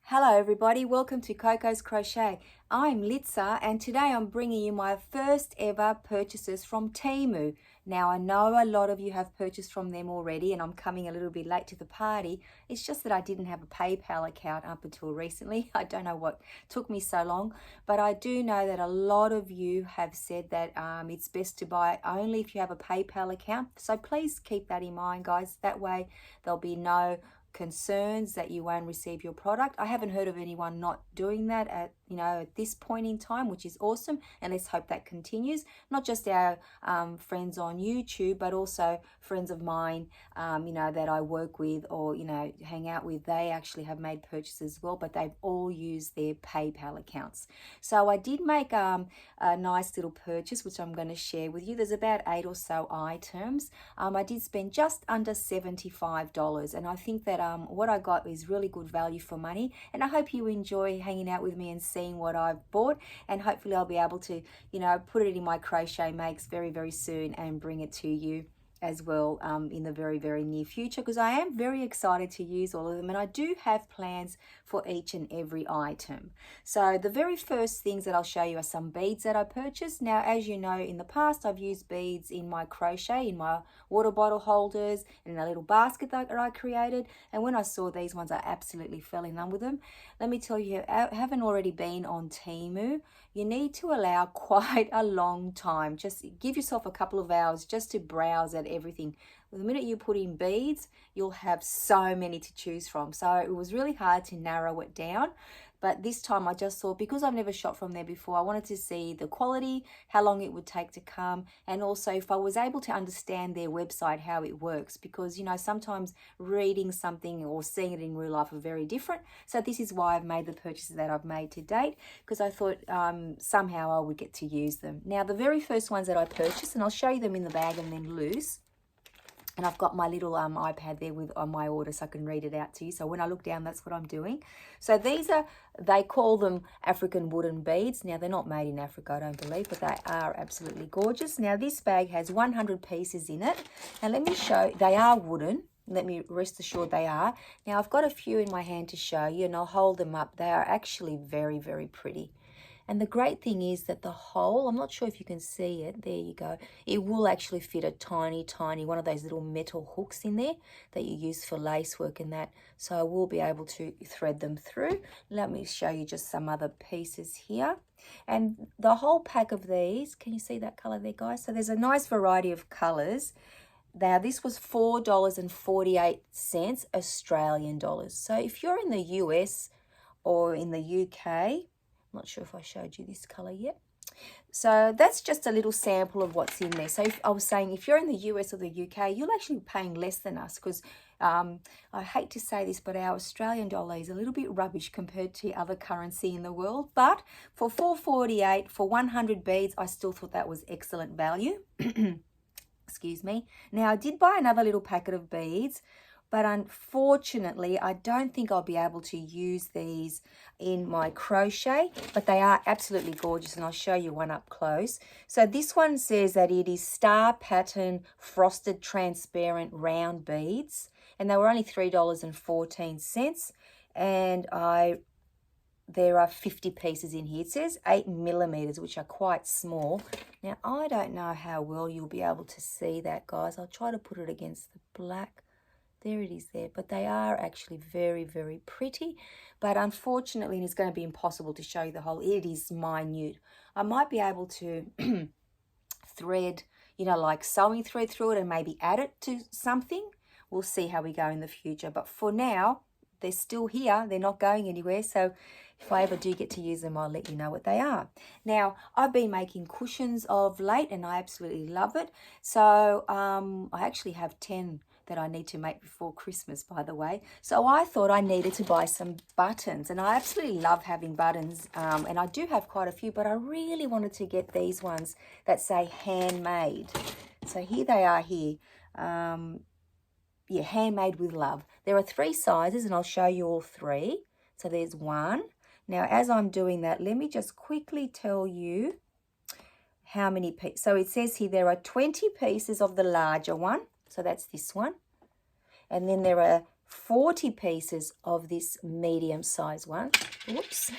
Hello everybody, welcome to Coco's Crochet. I'm Litsa and today I'm bringing you my first ever purchases from TEMU. Now I know a lot of you have purchased from them already and I'm coming a little bit late to the party. It's just that I didn't have a PayPal account up until recently. I don't know what took me so long, but I do know that a lot of you have said that it's best to buy only if you have a PayPal account. So please keep that in mind, guys. That way there'll be no concerns that you won't receive your product. I haven't heard of anyone not doing that at this point in time, which is awesome, and let's hope that continues. Not just our friends on YouTube, but also friends of mine that I work with or hang out with. They actually have made purchases as well, but they've all used their PayPal accounts. So I did make a nice little purchase which I'm going to share with you. There's about 8 or so items. I did spend just under $75, and I think that what I got is really good value for money, and I hope you enjoy hanging out with me and seeing what I've bought, and hopefully I'll be able to put it in my crochet makes very soon and bring it to you as well in the very near future, because I am very excited to use all of them, and I do have plans for each and every item. So the very first things that I'll show you are some beads that I purchased. Now, as you know, in the past I've used beads in my crochet, in my water bottle holders, in a little basket that I created, and when I saw these ones I absolutely fell in love with them. Let me tell you, I haven't already been on TEMU, you need to allow quite a long time. Just give yourself a couple of hours just to browse at everything. The minute you put in beads, you'll have so many to choose from. So it was really hard to narrow it down. But this time I just thought, because I've never shot from there before, I wanted to see the quality, how long it would take to come, and also if I was able to understand their website, how it works. Because, sometimes reading something or seeing it in real life are very different. So this is why I've made the purchases that I've made to date, because I thought somehow I would get to use them. Now, the very first ones that I purchased, and I'll show you them in the bag and then loose. And I've got my little iPad there with on my order so I can read it out to you. So when I look down, that's what I'm doing. So these are, they call them African wooden beads. Now, they're not made in Africa, I don't believe, but they are absolutely gorgeous. Now, this bag has 100 pieces in it. And let me show, they are wooden. Let me rest assured they are. Now, I've got a few in my hand to show you, and I'll hold them up. They are actually very pretty. And the great thing is that the hole, I'm not sure if you can see it, there you go, it will actually fit a tiny one of those little metal hooks in there that you use for lace work and that. So I will be able to thread them through. Let me show you just some other pieces here. And the whole pack of these, can you see that color there, guys? So there's a nice variety of colors. Now, this was $4.48 Australian dollars. So if you're in the US or in the UK, I'm not sure if I showed you this color yet. So that's just a little sample of what's in there. So I was saying, if you're in the US or the UK, you'll actually be paying less than us, because I hate to say this, but our Australian dollar is a little bit rubbish compared to other currency in the world. But for $4.48 for 100 beads, I still thought that was excellent value. Excuse me. Now, I did buy another little packet of beads, but unfortunately, I don't think I'll be able to use these in my crochet, but they are absolutely gorgeous, and I'll show you one up close. So this one says that it is star pattern frosted transparent round beads, and they were only $3.14, and there are 50 pieces in here. It says 8 millimeters, which are quite small. Now, I don't know how well you'll be able to see that, guys. I'll try to put it against the black. There it is there, but they are actually very pretty. But unfortunately, it's going to be impossible to show you the whole. It is minute. I might be able to thread, like sewing thread through it and maybe add it to something. We'll see how we go in the future. But for now, they're still here. They're not going anywhere. So if I ever do get to use them, I'll let you know what they are. Now, I've been making cushions of late, and I absolutely love it. So I actually have 10 that I need to make before Christmas, by the way. So I thought I needed to buy some buttons, and I absolutely love having buttons, and I do have quite a few, but I really wanted to get these ones that say handmade. So here they are here. Yeah, handmade with love. There are 3 sizes, and I'll show you all 3. So there's one. Now, as I'm doing that, let me just quickly tell you how many pieces. So it says here there are 20 pieces of the larger one. So that's this one. And then there are 40 pieces of this medium size one. Whoops.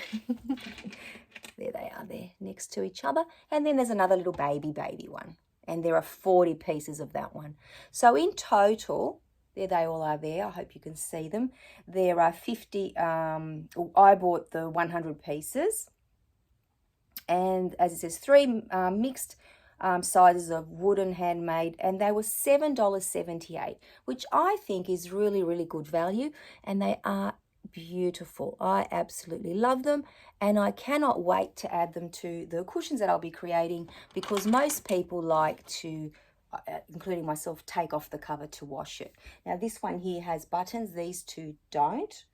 There they are there next to each other. And then there's another little baby one. And there are 40 pieces of that one. So in total, there they all are there. I hope you can see them. There are 50, I bought the 100 pieces. And as it says, 3 mixed sizes of wooden handmade, and they were $7.78, which I think is really, really good value. And they are beautiful. I absolutely love them, and I cannot wait to add them to the cushions that I'll be creating, because most people like to, including myself, take off the cover to wash it. Now this one here has buttons, these two don't,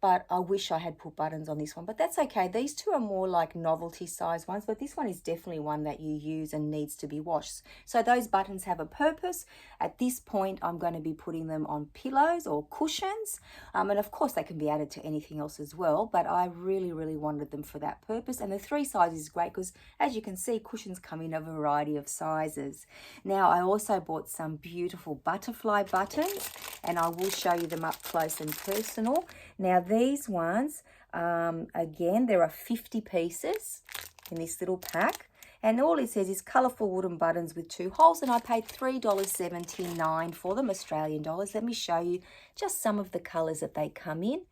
but I wish I had put buttons on this one, but that's okay. These two are more like novelty size ones, but this one is definitely one that you use and needs to be washed. So those buttons have a purpose. At this point, I'm going to be putting them on pillows or cushions. And of course, they can be added to anything else as well, but I really, really wanted them for that purpose. And the 3 sizes is great because, as you can see, cushions come in a variety of sizes. Now, I also bought some beautiful butterfly buttons, and I will show you them up close and personal. Now, these ones, again, there are 50 pieces in this little pack. And all it says is colourful wooden buttons with 2 holes. And I paid $3.79 for them, Australian dollars. Let me show you just some of the colours that they come in.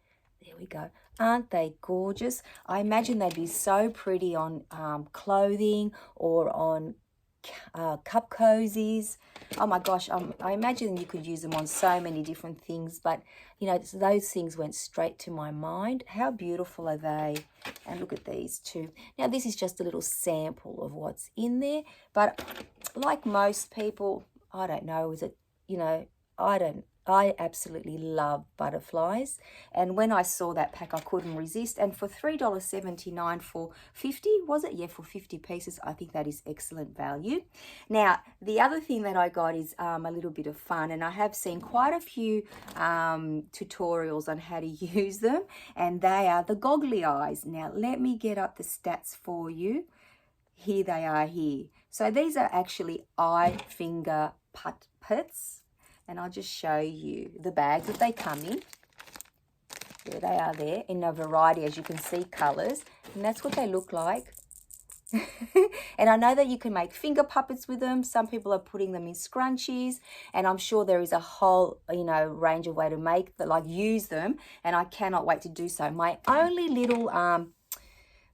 There we go. Aren't they gorgeous? I imagine they'd be so pretty on clothing or on cup cozies. Oh my gosh, I imagine you could use them on so many different things, but you know, those things went straight to my mind. How beautiful are they? And look at these two. Now this is just a little sample of what's in there, but like most people, I don't know, is it, you know, I absolutely love butterflies, and when I saw that pack I couldn't resist. And for $3.79 for 50, was it? Yeah, for 50 pieces, I think that is excellent value. Now the other thing that I got is a little bit of fun, and I have seen quite a few tutorials on how to use them, and they are the goggly eyes. Now let me get up the stats for you. Here they are here. So these are actually eye finger puppets. And I'll just show you the bags that they come in. There they are there in a variety, as you can see, colours. And that's what they look like. And I know that you can make finger puppets with them. Some people are putting them in scrunchies. And I'm sure there is a whole, you know, range of way to make, like use them. And I cannot wait to do so. My only little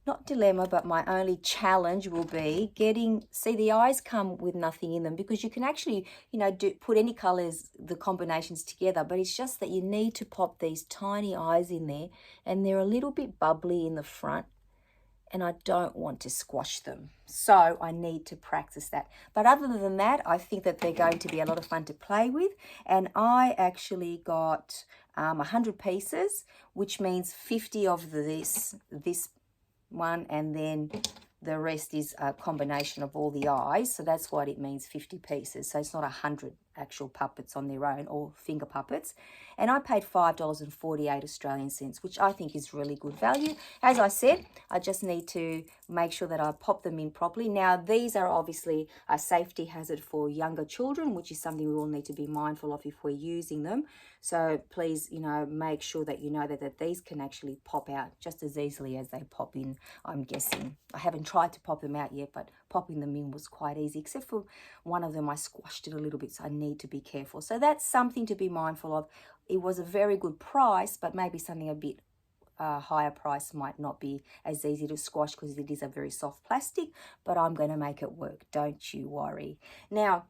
not dilemma, but my only challenge will be see the eyes come with nothing in them, because you can actually, you know, put any colours, the combinations together, but it's just that you need to pop these tiny eyes in there, and they're a little bit bubbly in the front, and I don't want to squash them. So I need to practice that. But other than that, I think that they're going to be a lot of fun to play with. And I actually got 100 pieces, which means 50 of this one, and then the rest is a combination of all the eyes, so that's what it means, 50 pieces. So it's not 100 actual puppets on their own, or finger puppets. And I paid $5.48 Australian cents, which I think is really good value. As I said, I just need to make sure that I pop them in properly. Now these are obviously a safety hazard for younger children, which is something we all need to be mindful of if we're using them. So please, you know, make sure that you know that these can actually pop out just as easily as they pop in, I'm guessing. I haven't tried to pop them out yet, but popping them in was quite easy, except for one of them I squashed it a little bit, so I need to be careful. So that's something to be mindful of. It was a very good price, but maybe something a bit higher price might not be as easy to squash, because it is a very soft plastic, but I'm going to make it work, don't you worry. Now,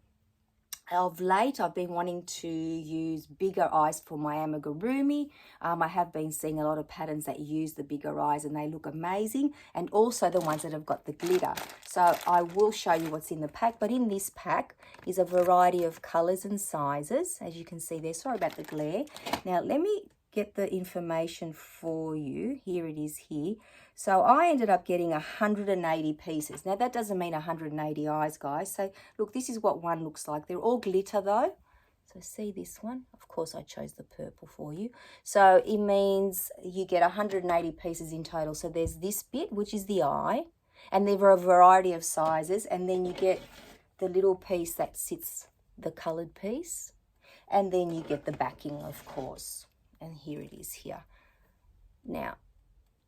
of late, I've been wanting to use bigger eyes for my amigurumi. I have been seeing a lot of patterns that use the bigger eyes, and they look amazing, and also the ones that have got the glitter. So I will show you what's in the pack, but in this pack is a variety of colours and sizes, as you can see there. Sorry about the glare. Now let me get the information for you. Here it is here. So I ended up getting 180 pieces. Now that doesn't mean 180 eyes, guys. So look, this is what one looks like. They're all glitter though. So see this one? Of course I chose the purple for you. So it means you get 180 pieces in total. So there's this bit, which is the eye, and there are a variety of sizes, and then you get the little piece that sits, the coloured piece. and then you get the backing, of course. And here it is here. Now,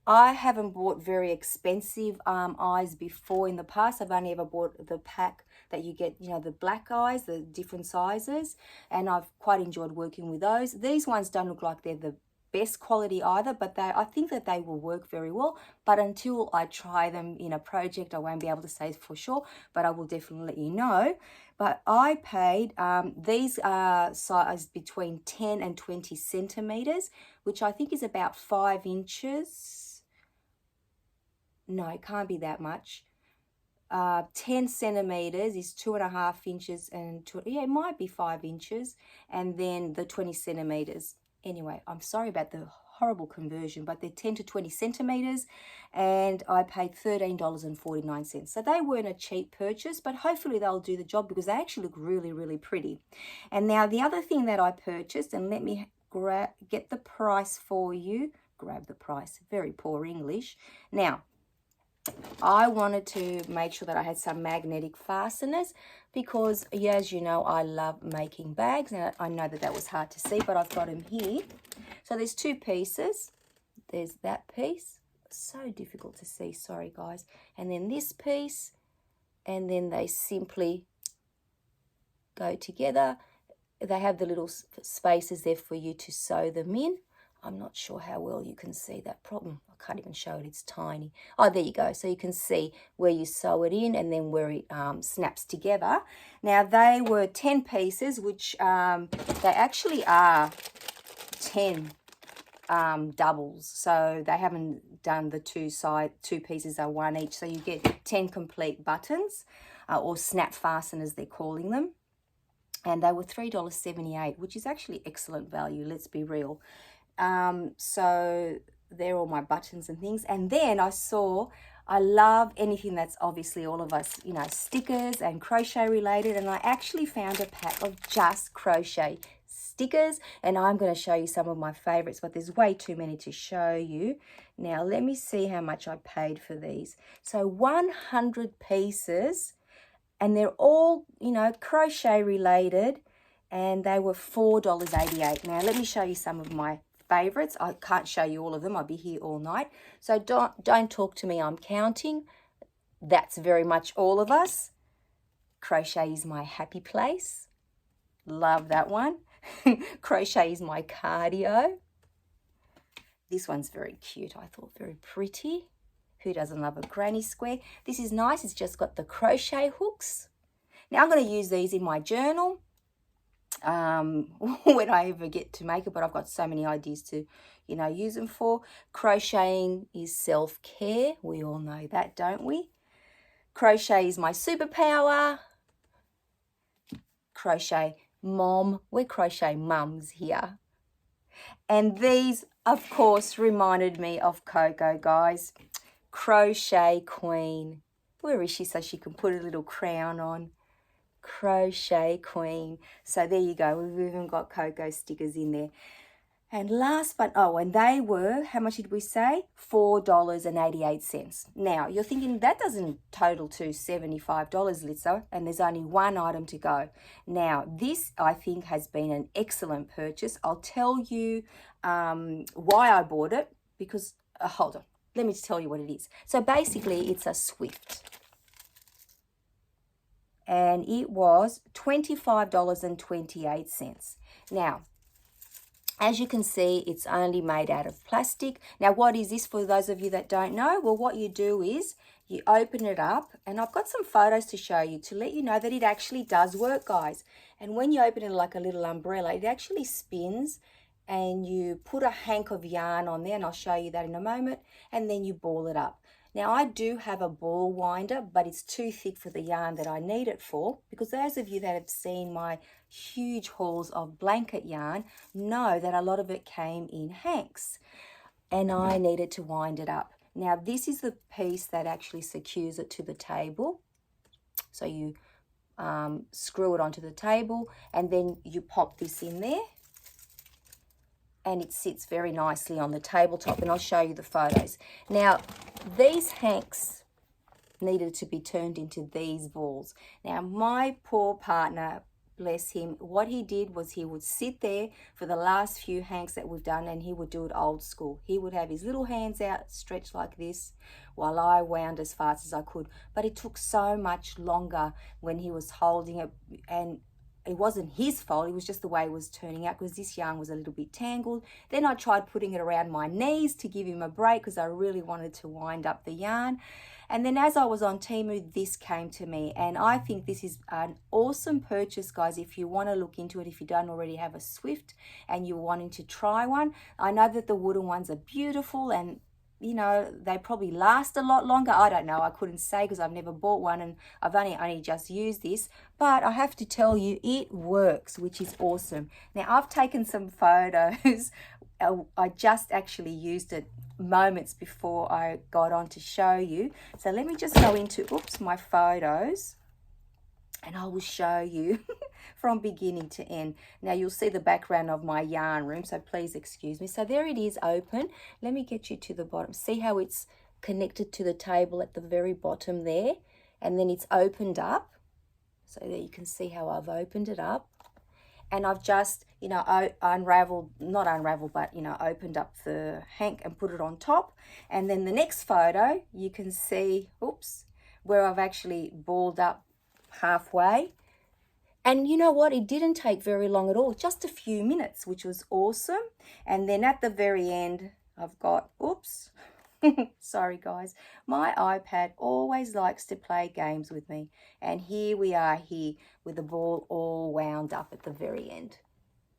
I haven't bought very expensive eyes before in the past. I've only ever bought the pack that you get, you know, the black eyes, the different sizes, and I've quite enjoyed working with those. These ones don't look like they're the best quality either, but I think that they will work very well. But until I try them in a project, I won't be able to say for sure, but I will definitely let you know. But I paid, these are size between 10 and 20 centimeters, which I think is about 5 inches. No, it can't be that much. 10 centimeters is 2.5 inches, and yeah, it might be 5 inches, and then the 20 centimeters. Anyway, I'm sorry about the horrible conversion, but they're 10 to 20 centimeters, and I paid $13.49. So they weren't a cheap purchase, but hopefully they'll do the job because they actually look really, really pretty. And now the other thing that I purchased, and let me get the price for you. Grab the price. Very poor English. Now, I wanted to make sure that I had some magnetic fasteners because, yeah, as you know, I love making bags, and I know that was hard to see, but I've got them here. So there's 2 pieces. There's that piece. So difficult to see, sorry guys. And then this piece, and then they simply go together. They have the little spaces there for you to sew them in. I'm not sure how well you can see that problem. I can't even show it, it's tiny. Oh, there you go. So you can see where you sew it in and then where it snaps together. Now, they were 10 pieces, which they actually are 10 doubles. So they haven't done the 2 pieces are 1 each. So you get 10 complete buttons or snap fasteners, they're calling them. And they were $3.78, which is actually excellent value, let's be real. So they're all my buttons and things. And then I love anything that's obviously all of us, you know, stickers and crochet related. And I actually found a pack of just crochet stickers. And I'm going to show you some of my favorites, but there's way too many to show you. Now, let me see how much I paid for these. So 100 pieces, and they're all, you know, crochet related. And they were $4.88. Now, let me show you some of my favorites. I can't show you all of them. I'll be here all night. So don't talk to me. I'm counting. That's very much all of us. Crochet is my happy place. Love that one. Crochet is my cardio. This one's very cute. I thought very pretty. Who doesn't love a granny square? This is nice. It's just got the crochet hooks. Now I'm going to use these in my journal. When I ever get to make it, but I've got so many ideas to, you know, use them for. Crocheting is self-care. We all know that, don't we? Crochet is my superpower. Crochet mom. We're crochet mums here. And these, of course, reminded me of Coco, guys. Crochet queen. Where is she so she can put a little crown on? Crochet queen. So there you go. We've even got Coco stickers in there. And last but, and they were, how much did we say? $4.88. Now, you're thinking that doesn't total to $75, Litza, and there's only one item to go. Now, this, I think, has been an excellent purchase. I'll tell you why I bought it, because, hold on, let me tell you what it is. So basically, it's a Swift. And it was $25.28. Now, as you can see, it's only made out of plastic. Now, what is this for those of you that don't know? Well, what you do is you open it up, and I've got some photos to show you to let you know that it actually does work, guys. And when you open it like a little umbrella, it actually spins, and you put a hank of yarn on there, and I'll show you that in a moment, and then you ball it up. Now, I do have a ball winder, but it's too thick for the yarn that I need it for, because those of you that have seen my huge hauls of blanket yarn know that a lot of it came in hanks, and I needed to wind it up. Now, this is the piece that actually secures it to the table. So you screw it onto the table, and then you pop this in there, and it sits very nicely on the tabletop, and I'll show you the photos. Now, these hanks needed to be turned into these balls. Now, my poor partner bless him, what he did was he would sit there for the last few hanks that we've done, and he would do it old school. He would have his little hands out stretched like this while I wound as fast as I could. But it took so much longer when he was holding it, and it wasn't his fault, it was just the way it was turning out because this yarn was a little bit tangled. Then I tried putting it around my knees to give him a break because I really wanted to wind up the yarn. And then as I was on Temu, this came to me, and I think this is an awesome purchase, guys, if you want to look into it, if you don't already have a Swift and you're wanting to try one. I know that the wooden ones are beautiful, and you know, they probably last a lot longer. I don't know, I couldn't say because I've never bought one and I've only just used this, but I have to tell you it works, which is awesome. Now I've taken some photos. I just actually used it moments before I got on to show you. So let me just go into my photos, and I will show you from beginning to end. Now you'll see the background of my yarn room, so please excuse me. So there it is open. Let me get you to the bottom. See how it's connected to the table at the very bottom there, and then it's opened up. So there you can see how I've opened it up. And I've just, you know, not unraveled, but, you know, opened up the hank and put it on top. And then the next photo, you can see, where I've actually balled up halfway. And you know what? It didn't take very long at all, just a few minutes, which was awesome. And then at the very end, I've got, sorry guys, my iPad always likes to play games with me, and here we are here with the ball all wound up at the very end.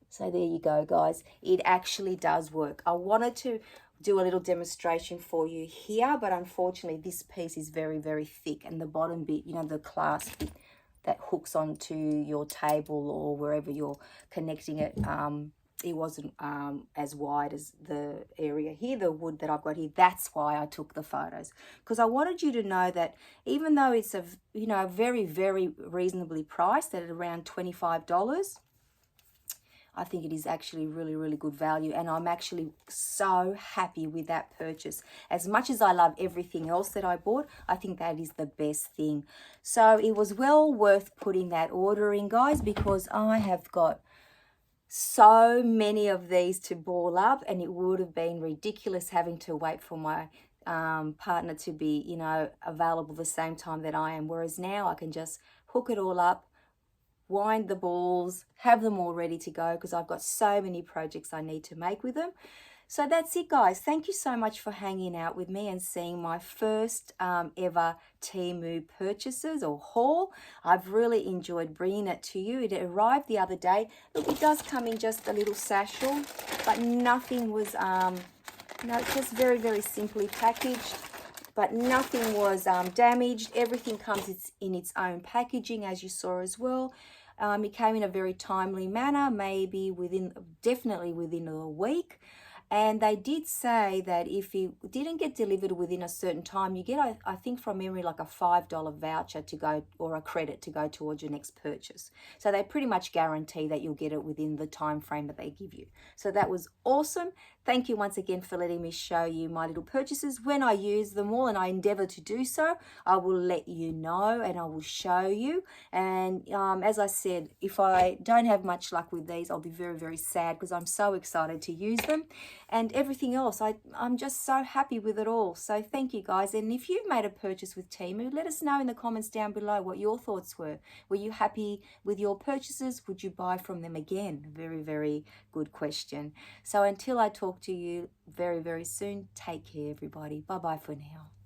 So there you go, guys, it actually does work. I wanted to do a little demonstration for you here, but unfortunately this piece is very, very thick, and the bottom bit, you know, the clasp bit that hooks onto your table or wherever you're connecting it, it wasn't as wide as the area here, the wood that I've got here. That's why I took the photos, because I wanted you to know that even though it's a, you know, very, very reasonably priced at around $25, I think it is actually really, really good value, and I'm actually so happy with that purchase. As much as I love everything else that I bought, I think that is the best thing. So it was well worth putting that order in, guys, because I have got so many of these to ball up, and it would have been ridiculous having to wait for my partner to be, you know, available the same time that I am, whereas now I can just hook it all up, wind the balls, have them all ready to go, because I've got so many projects I need to make with them. So that's it, guys. Thank you so much for hanging out with me and seeing my first ever Temu purchases or haul. I've really enjoyed bringing it to you. It arrived the other day. Look, it does come in just a little satchel, but nothing was, it's just very, very simply packaged, but nothing was damaged. Everything comes in its own packaging, as you saw as well. It came in a very timely manner, definitely within a week. And they did say that if it didn't get delivered within a certain time, you get, I think from memory, like a $5 voucher to go, or a credit to go towards your next purchase. So they pretty much guarantee that you'll get it within the time frame that they give you. So that was awesome. Thank you once again for letting me show you my little purchases. When I use them all, and I endeavor to do so, I will let you know and I will show you. And as I said, if I don't have much luck with these, I'll be very, very sad, because I'm so excited to use them. And everything else, I'm just so happy with it all. So thank you, guys. And if you've made a purchase with Temu, let us know in the comments down below what your thoughts were. Were you happy with your purchases? Would you buy from them again? Very, very good question. So until I talk to you very, very soon, take care, everybody. Bye-bye for now.